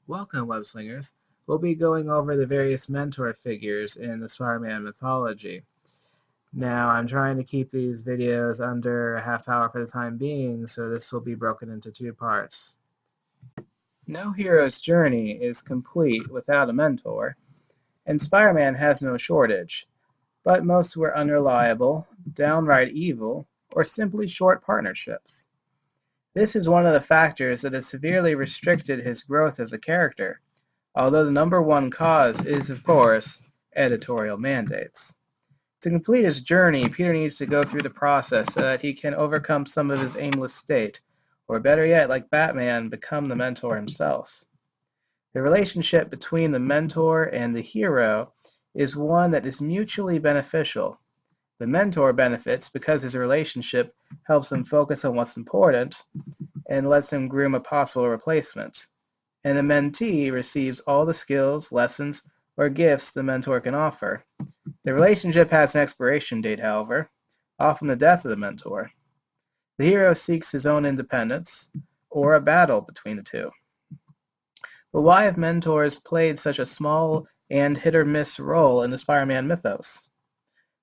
Welcome, web slingers. We'll be going over the various mentor figures in the SpiderMan mythology. Now, I'm trying to keep these videos under a half hour for the time being, so this will be broken into 2 parts. No hero's journey is complete without a mentor, and SpiderMan has no shortage, but most were unreliable, downright evil, or simply short partnerships. This is one of the factors that has severely restricted his growth as a character, although the number one cause is, of course, editorial mandates. To complete his journey, Peter needs to go through the process so that he can overcome some of his aimless state, or better yet, like Batman, become the mentor himself. The relationship between the mentor and the hero is one that is mutually beneficial. The mentor benefits because his relationship helps him focus on what's important and lets him groom a possible replacement. And the mentee receives all the skills, lessons, or gifts the mentor can offer. The relationship has an expiration date, however, often the death of the mentor. The hero seeks his own independence, or a battle between the two. But why have mentors played such a small and hit-or-miss role in the Spider-Man mythos?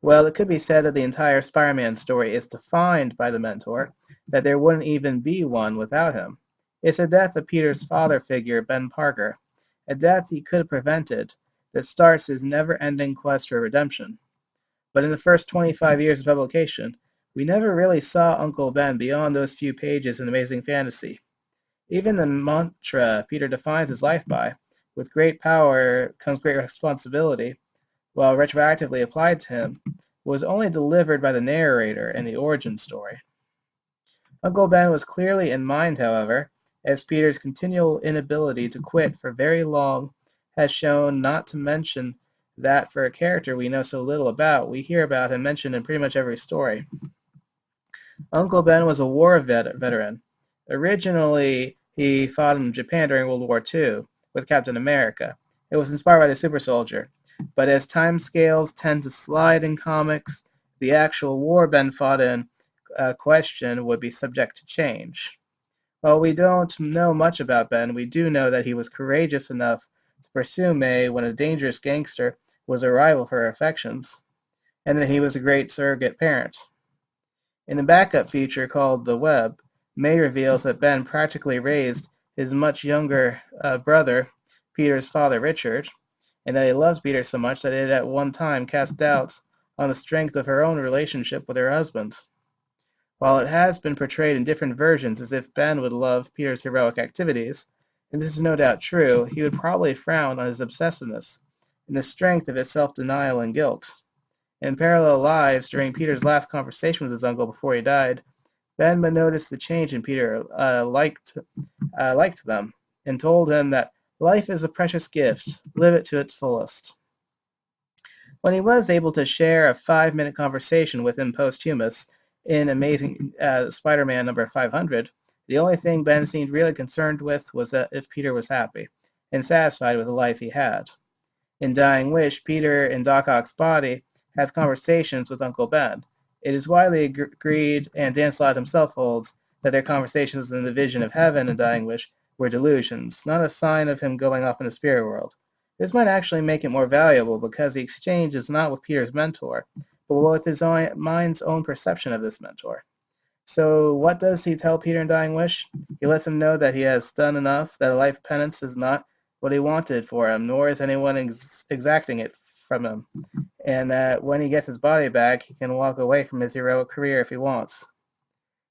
Well, it could be said that the entire Spider-Man story is defined by the mentor, that there wouldn't even be one without him. It's the death of Peter's father figure, Ben Parker, a death he could have prevented, that starts his never-ending quest for redemption. But in the first 25 years of publication, we never really saw Uncle Ben beyond those few pages in Amazing Fantasy. Even the mantra Peter defines his life by, with great power comes great responsibility, while retroactively applied to him, was only delivered by the narrator in the origin story. Uncle Ben was clearly in mind, however, as Peter's continual inability to quit for very long has shown, not to mention that for a character we know so little about, we hear about him mentioned in pretty much every story. Uncle Ben was a war veteran. Originally, he fought in Japan during World War II with Captain America. It was inspired by the super soldier. But as time scales tend to slide in comics, the actual war Ben fought in question would be subject to change. While we don't know much about Ben, we do know that he was courageous enough to pursue May when a dangerous gangster was a rival for her affections, and that he was a great surrogate parent. In the backup feature called The Web, May reveals that Ben practically raised his much younger brother, Peter's father Richard, and that he loved Peter so much that it at one time cast doubts on the strength of her own relationship with her husband. While it has been portrayed in different versions as if Ben would love Peter's heroic activities, and this is no doubt true, he would probably frown on his obsessiveness and the strength of his self-denial and guilt. In parallel lives, during Peter's last conversation with his uncle before he died, Ben noticed the change in Peter, liked them, and told him that life is a precious gift. Live it to its fullest. When he was able to share a 5-minute conversation with him posthumous in Amazing Spider-Man number 500, the only thing Ben seemed really concerned with was that if Peter was happy and satisfied with the life he had. In Dying Wish, Peter in Doc Ock's body has conversations with Uncle Ben. It is widely agreed, and Dan Slott himself holds, that their conversations in the vision of heaven in Dying Wish were delusions, not a sign of him going off in the spirit world. This might actually make it more valuable because the exchange is not with Peter's mentor, but with his mind's own perception of this mentor. So what does he tell Peter in Dying Wish? He lets him know that he has done enough, that a life of penance is not what he wanted for him, nor is anyone exacting it from him, and that when he gets his body back, he can walk away from his heroic career if he wants.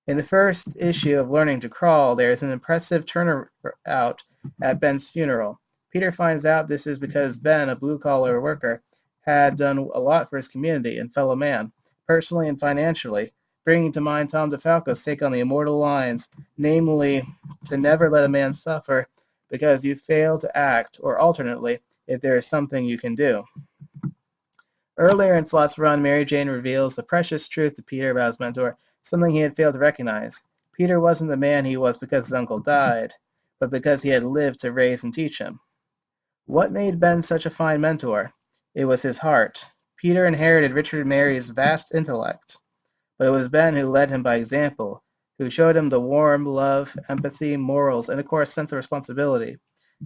In the first issue of Learning to Crawl, there is an impressive turnout at Ben's funeral. Peter finds out this is because Ben, a blue-collar worker, had done a lot for his community and fellow man, personally and financially, bringing to mind Tom DeFalco's take on the immortal lines, namely, to never let a man suffer because you fail to act, or alternately, if there is something you can do. Earlier in Slott's run, Mary Jane reveals the precious truth to Peter about his mentor, something he had failed to recognize. Peter wasn't the man he was because his uncle died, but because he had lived to raise and teach him. What made Ben such a fine mentor? It was his heart. Peter inherited Richard Mary's vast intellect, but it was Ben who led him by example, who showed him the warmth, love, empathy, morals, and of course sense of responsibility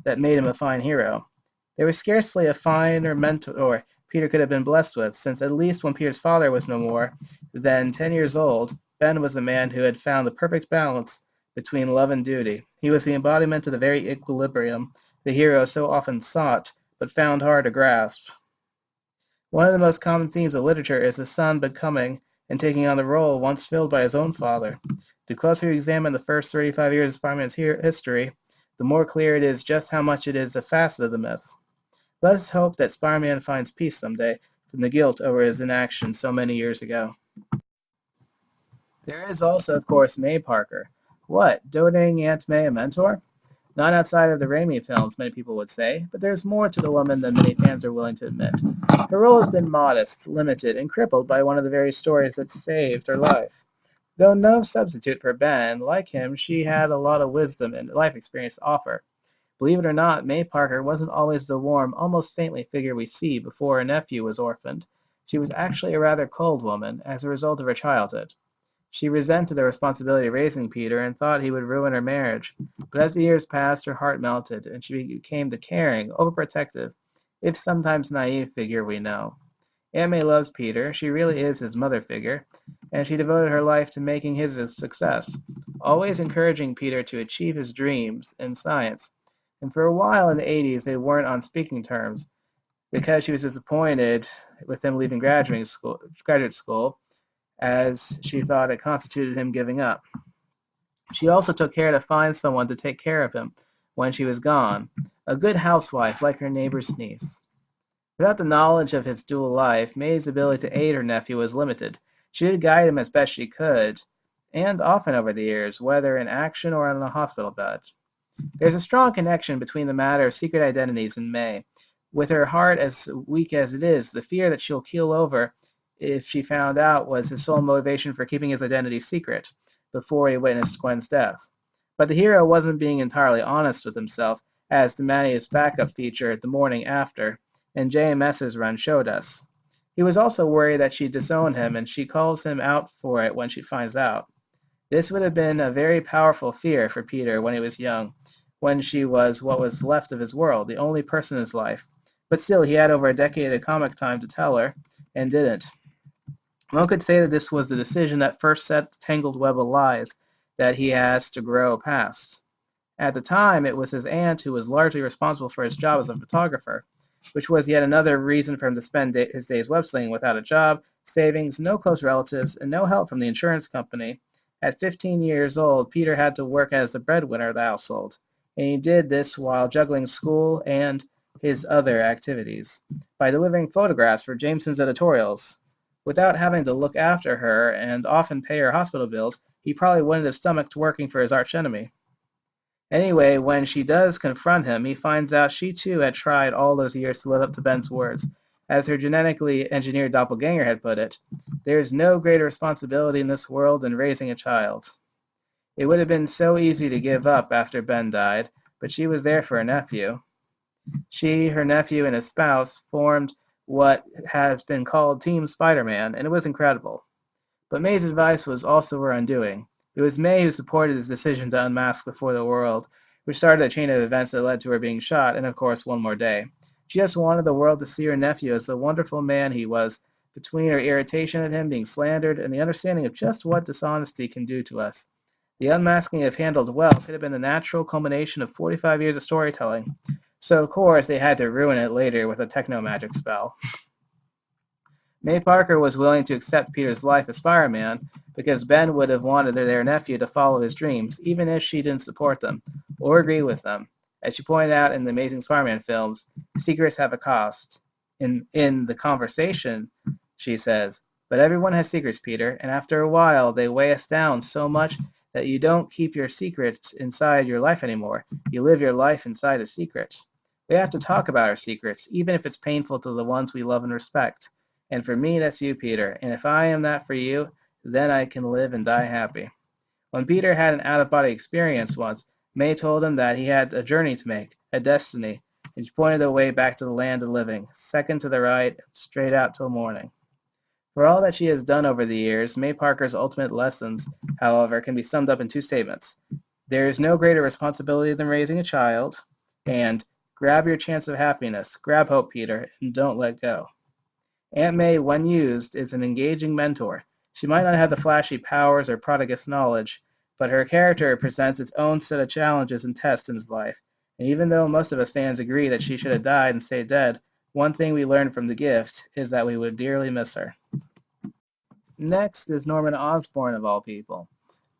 that made him a fine hero. There was scarcely a finer mentor Peter could have been blessed with, since at least when Peter's father was no more than 10 years old, Ben was a man who had found the perfect balance between love and duty. He was the embodiment of the very equilibrium the hero so often sought, but found hard to grasp. One of the most common themes of literature is the son becoming and taking on the role once filled by his own father. The closer you examine the first 35 years of Spider-Man's history, the more clear it is just how much it is a facet of the myth. Let us hope that Spider-Man finds peace someday from the guilt over his inaction so many years ago. There is also, of course, May Parker. What, doting Aunt May a mentor? Not outside of the Raimi films, many people would say, but there's more to the woman than many fans are willing to admit. Her role has been modest, limited, and crippled by one of the very stories that saved her life. Though no substitute for Ben, like him, she had a lot of wisdom and life experience to offer. Believe it or not, May Parker wasn't always the warm, almost saintly figure we see before her nephew was orphaned. She was actually a rather cold woman as a result of her childhood. She resented the responsibility of raising Peter and thought he would ruin her marriage. But as the years passed, her heart melted, and she became the caring, overprotective, if sometimes naive figure we know. Aunt May loves Peter. She really is his mother figure, and she devoted her life to making his a success, always encouraging Peter to achieve his dreams in science. And for a while in the 80s, they weren't on speaking terms because she was disappointed with him leaving graduate school, as she thought it constituted him giving up. She also took care to find someone to take care of him when she was gone, a good housewife like her neighbor's niece. Without the knowledge of his dual life, May's ability to aid her nephew was limited. She did guide him as best she could, and often over the years, whether in action or on a hospital bed. There's a strong connection between the matter of secret identities and May. With her heart as weak as it is, the fear that she'll keel over if she found out was his sole motivation for keeping his identity secret before he witnessed Gwen's death. But the hero wasn't being entirely honest with himself, as the Manius backup feature the morning after and JMS's run showed us. He was also worried that she'd disown him, and she calls him out for it when she finds out. This would have been a very powerful fear for Peter when he was young, when she was what was left of his world, the only person in his life. But still, he had over a decade of comic time to tell her, and didn't. One could say that this was the decision that first set the tangled web of lies that he has to grow past. At the time, it was his aunt who was largely responsible for his job as a photographer, which was yet another reason for him to spend his days web-slinging without a job, savings, no close relatives, and no help from the insurance company. At 15 years old, Peter had to work as the breadwinner of the household, and he did this while juggling school and his other activities by delivering photographs for Jameson's editorials. Without having to look after her and often pay her hospital bills, he probably wouldn't have stomached working for his archenemy. Anyway, when she does confront him, he finds out she too had tried all those years to live up to Ben's words. As her genetically engineered doppelganger had put it, there is no greater responsibility in this world than raising a child. It would have been so easy to give up after Ben died, but she was there for her nephew. She, her nephew, and his spouse formed what has been called Team Spider-Man, and it was incredible. But May's advice was also her undoing. It was May who supported his decision to unmask before the world, which started a chain of events that led to her being shot, and of course, one more day. She just wanted the world to see her nephew as the wonderful man he was, between her irritation at him being slandered and the understanding of just what dishonesty can do to us. The unmasking, if handled well, could have been the natural culmination of 45 years of storytelling. So, of course, they had to ruin it later with a techno-magic spell. May Parker was willing to accept Peter's life as Spider-Man because Ben would have wanted their nephew to follow his dreams, even if she didn't support them or agree with them. As she pointed out in the Amazing Spider-Man films, secrets have a cost. In the conversation, she says, but everyone has secrets, Peter, and after a while they weigh us down so much that you don't keep your secrets inside your life anymore. You live your life inside a secret. We have to talk about our secrets, even if it's painful to the ones we love and respect. And for me, that's you, Peter. And if I am that for you, then I can live and die happy. When Peter had an out-of-body experience once, May told him that he had a journey to make, a destiny, and she pointed away back to the land of the living, second to the right, straight out till morning. For all that she has done over the years, May Parker's ultimate lessons, however, can be summed up in two statements. There is no greater responsibility than raising a child, and grab your chance of happiness, grab hope, Peter, and don't let go. Aunt May, when used, is an engaging mentor. She might not have the flashy powers or prodigious knowledge, but her character presents its own set of challenges and tests in his life. And even though most of us fans agree that she should have died and stayed dead, one thing we learned from the gift is that we would dearly miss her. Next is Norman Osborn, of all people.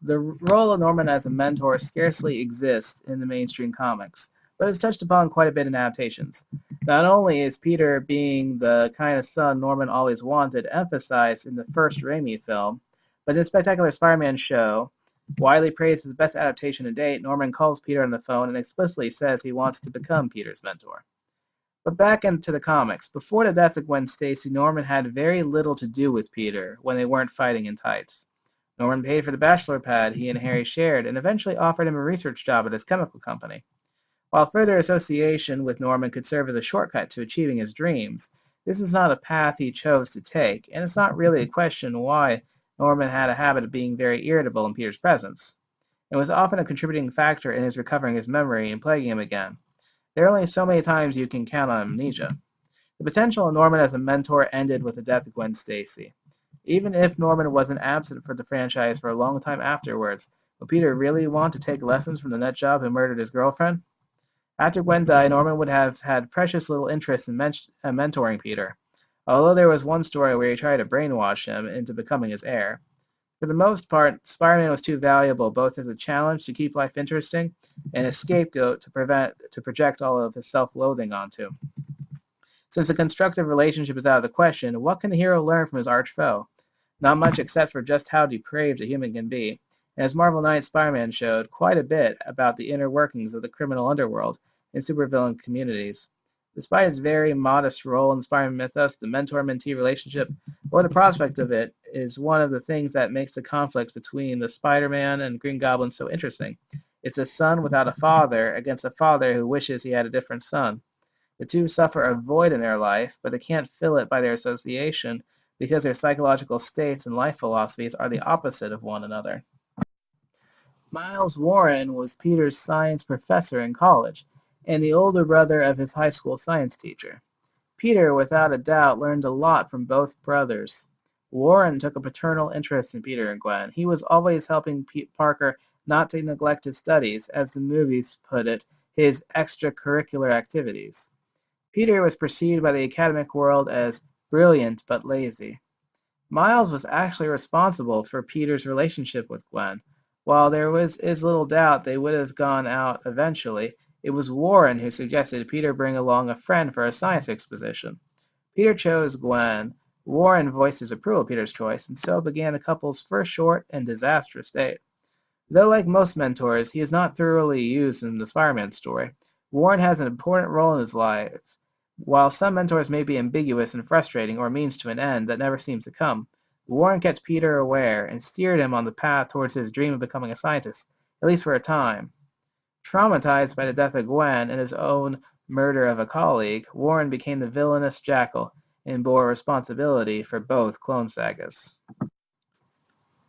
The role of Norman as a mentor scarcely exists in the mainstream comics, but is touched upon quite a bit in adaptations. Not only is Peter being the kind of son Norman always wanted emphasized in the first Raimi film, but in the Spectacular Spider-Man show, widely praised as the best adaptation to date, Norman calls Peter on the phone and explicitly says he wants to become Peter's mentor. But back into the comics. Before the death of Gwen Stacy, Norman had very little to do with Peter when they weren't fighting in tights. Norman paid for the bachelor pad he and Harry shared and eventually offered him a research job at his chemical company. While further association with Norman could serve as a shortcut to achieving his dreams, this is not a path he chose to take, and it's not really a question why Norman had a habit of being very irritable in Peter's presence. It was often a contributing factor in his recovering his memory and plaguing him again. There are only so many times you can count on amnesia. The potential of Norman as a mentor ended with the death of Gwen Stacy. Even if Norman wasn't absent from the franchise for a long time afterwards, would Peter really want to take lessons from the nut job who murdered his girlfriend? After Gwen died, Norman would have had precious little interest in mentoring Peter, although there was one story where he tried to brainwash him into becoming his heir. For the most part, Spider-Man was too valuable both as a challenge to keep life interesting and a scapegoat to project all of his self-loathing onto. Since a constructive relationship is out of the question, what can the hero learn from his arch-foe? Not much except for just how depraved a human can be. And as Marvel Knights Spider-Man showed quite a bit about the inner workings of the criminal underworld and supervillain communities. Despite its very modest role in the Spider-Man mythos, the mentor-mentee relationship, or the prospect of it, is one of the things that makes the conflicts between the Spider-Man and Green Goblin so interesting. It's a son without a father against a father who wishes he had a different son. The two suffer a void in their life, but they can't fill it by their association because their psychological states and life philosophies are the opposite of one another. Miles Warren was Peter's science professor in college, and the older brother of his high school science teacher. Peter, without a doubt, learned a lot from both brothers. Warren took a paternal interest in Peter and Gwen. He was always helping Parker not to neglect his studies, as the movies put it, his extracurricular activities. Peter was perceived by the academic world as brilliant but lazy. Miles was actually responsible for Peter's relationship with Gwen. While there is little doubt they would have gone out eventually, it was Warren who suggested Peter bring along a friend for a science exposition. Peter chose Gwen. Warren voiced his approval of Peter's choice, and so began the couple's first short and disastrous date. Though like most mentors, he is not thoroughly used in the Spider-Man story, Warren has an important role in his life. While some mentors may be ambiguous and frustrating or means to an end that never seems to come, Warren kept Peter aware and steered him on the path towards his dream of becoming a scientist, at least for a time. Traumatized by the death of Gwen and his own murder of a colleague, Warren became the villainous Jackal and bore responsibility for both clone sagas.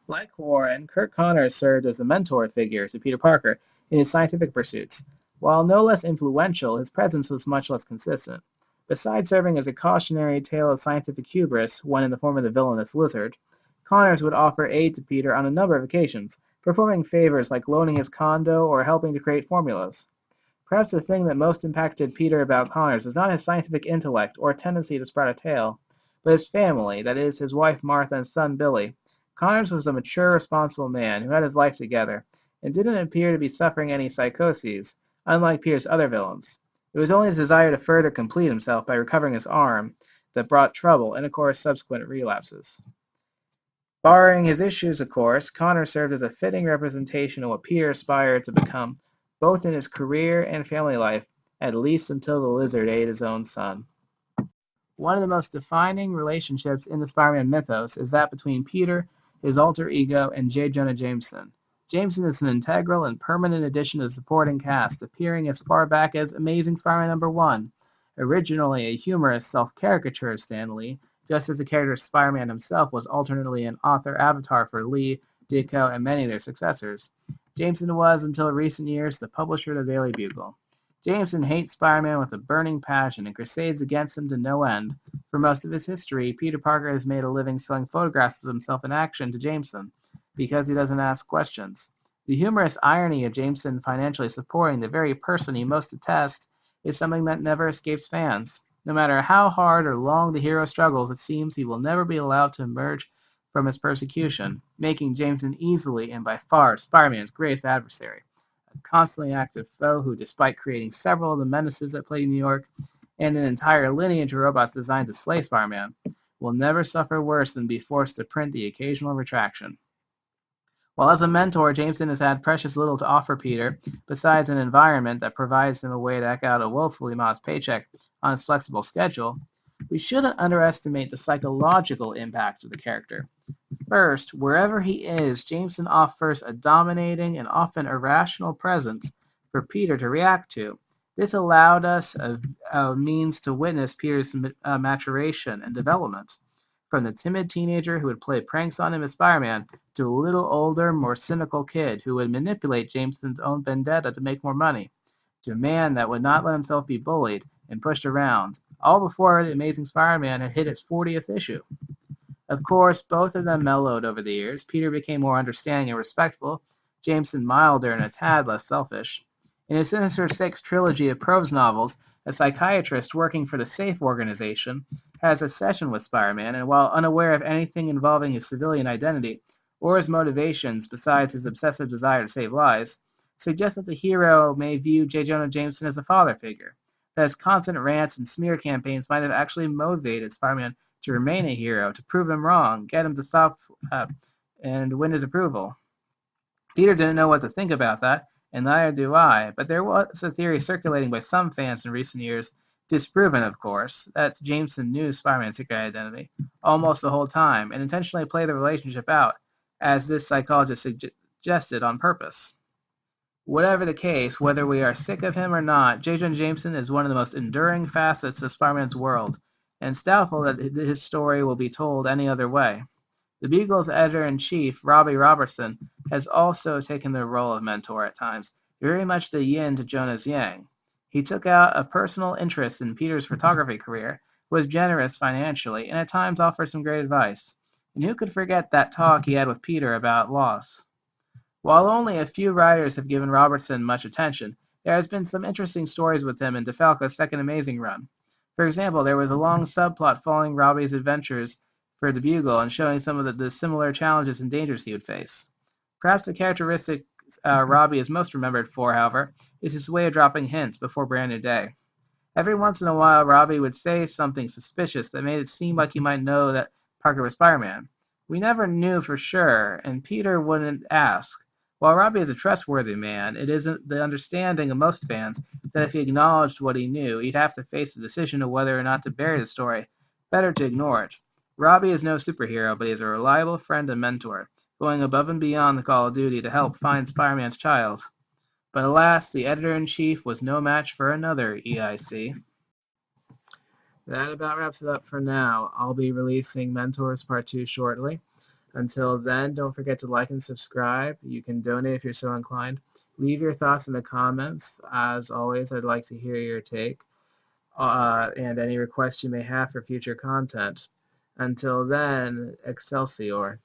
Like Warren, Curt Connors served as a mentor figure to Peter Parker in his scientific pursuits. While no less influential, his presence was much less consistent. Besides serving as a cautionary tale of scientific hubris when in the form of the villainous Lizard, Connors would offer aid to Peter on a number of occasions, performing favors like loaning his condo or helping to create formulas. Perhaps the thing that most impacted Peter about Connors was not his scientific intellect or tendency to spread a tale, but his family, that is, his wife Martha and son Billy. Connors was a mature, responsible man who had his life together, and didn't appear to be suffering any psychoses, unlike Peter's other villains. It was only his desire to further complete himself by recovering his arm that brought trouble and, of course, subsequent relapses. Barring his issues, of course, Connors served as a fitting representation of what Peter aspired to become, both in his career and family life, at least until the Lizard ate his own son. One of the most defining relationships in the Spider-Man mythos is that between Peter, his alter ego, and J. Jonah Jameson. Jameson is an integral and permanent addition to the supporting cast, appearing as far back as Amazing Spider-Man #1. Originally a humorous self-caricature of Stan Lee, just as the character Spider-Man himself was alternately an author avatar for Lee, Ditko, and many of their successors. Jameson was, until recent years, the publisher of the Daily Bugle. Jameson hates Spider-Man with a burning passion and crusades against him to no end. For most of his history, Peter Parker has made a living selling photographs of himself in action to Jameson, because he doesn't ask questions. The humorous irony of Jameson financially supporting the very person he most detests is something that never escapes fans. No matter how hard or long the hero struggles, it seems he will never be allowed to emerge from his persecution, making Jameson easily and by far Spider-Man's greatest adversary. A constantly active foe who, despite creating several of the menaces that plague New York and an entire lineage of robots designed to slay Spider-Man, will never suffer worse than be forced to print the occasional retraction. While as a mentor, Jameson has had precious little to offer Peter, besides an environment that provides him a way to eke out a woefully modest paycheck on his flexible schedule, we shouldn't underestimate the psychological impact of the character. First, wherever he is, Jameson offers a dominating and often irrational presence for Peter to react to. This allowed us a means to witness Peter's maturation and development. From the timid teenager who would play pranks on him as Spider-Man to a little older, more cynical kid who would manipulate Jameson's own vendetta to make more money, to a man that would not let himself be bullied and pushed around, all before The Amazing Spider-Man had hit its 40th issue. Of course, both of them mellowed over the years. Peter became more understanding and respectful, Jameson milder and a tad less selfish. In his Sinister Six trilogy of prose novels, a psychiatrist working for the SAFE organization has a session with Spider-Man, and while unaware of anything involving his civilian identity or his motivations besides his obsessive desire to save lives, suggests that the hero may view J. Jonah Jameson as a father figure, that his constant rants and smear campaigns might have actually motivated Spider-Man to remain a hero, to prove him wrong, get him to stop, and win his approval. Peter didn't know what to think about that, and neither do I, but there was a theory circulating by some fans in recent years, disproven of course, that Jameson knew Spider-Man's secret identity almost the whole time and intentionally played the relationship out, as this psychologist suggested on purpose. Whatever the case, whether we are sick of him or not, J. Jonah Jameson is one of the most enduring facets of Spider-Man's world, and it's doubtful that his story will be told any other way. The Bugle's editor-in-chief, Robbie Robertson, has also taken the role of mentor at times, very much the yin to Jonah's yang. He took out a personal interest in Peter's photography career, was generous financially, and at times offered some great advice. And who could forget that talk he had with Peter about loss? While only a few writers have given Robertson much attention, there has been some interesting stories with him in DeFalco's second Amazing run. For example, there was a long subplot following Robbie's adventures for the Bugle and showing some of the similar challenges and dangers he would face. Perhaps the characteristic Robbie is most remembered for, however, is his way of dropping hints before Brand New Day. Every once in a while, Robbie would say something suspicious that made it seem like he might know that Parker was Spider-Man. We never knew for sure, and Peter wouldn't ask. While Robbie is a trustworthy man, it isn't the understanding of most fans that if he acknowledged what he knew, he'd have to face the decision of whether or not to bury the story. Better to ignore it. Robbie is no superhero, but he is a reliable friend and mentor, going above and beyond the call of duty to help find Spider-Man's child. But alas, the editor-in-chief was no match for another EIC. That about wraps it up for now. I'll be releasing Mentors Part 2 shortly. Until then, don't forget to like and subscribe. You can donate if you're so inclined. Leave your thoughts in the comments. As always, I'd like to hear your take and any requests you may have for future content. Until then, Excelsior.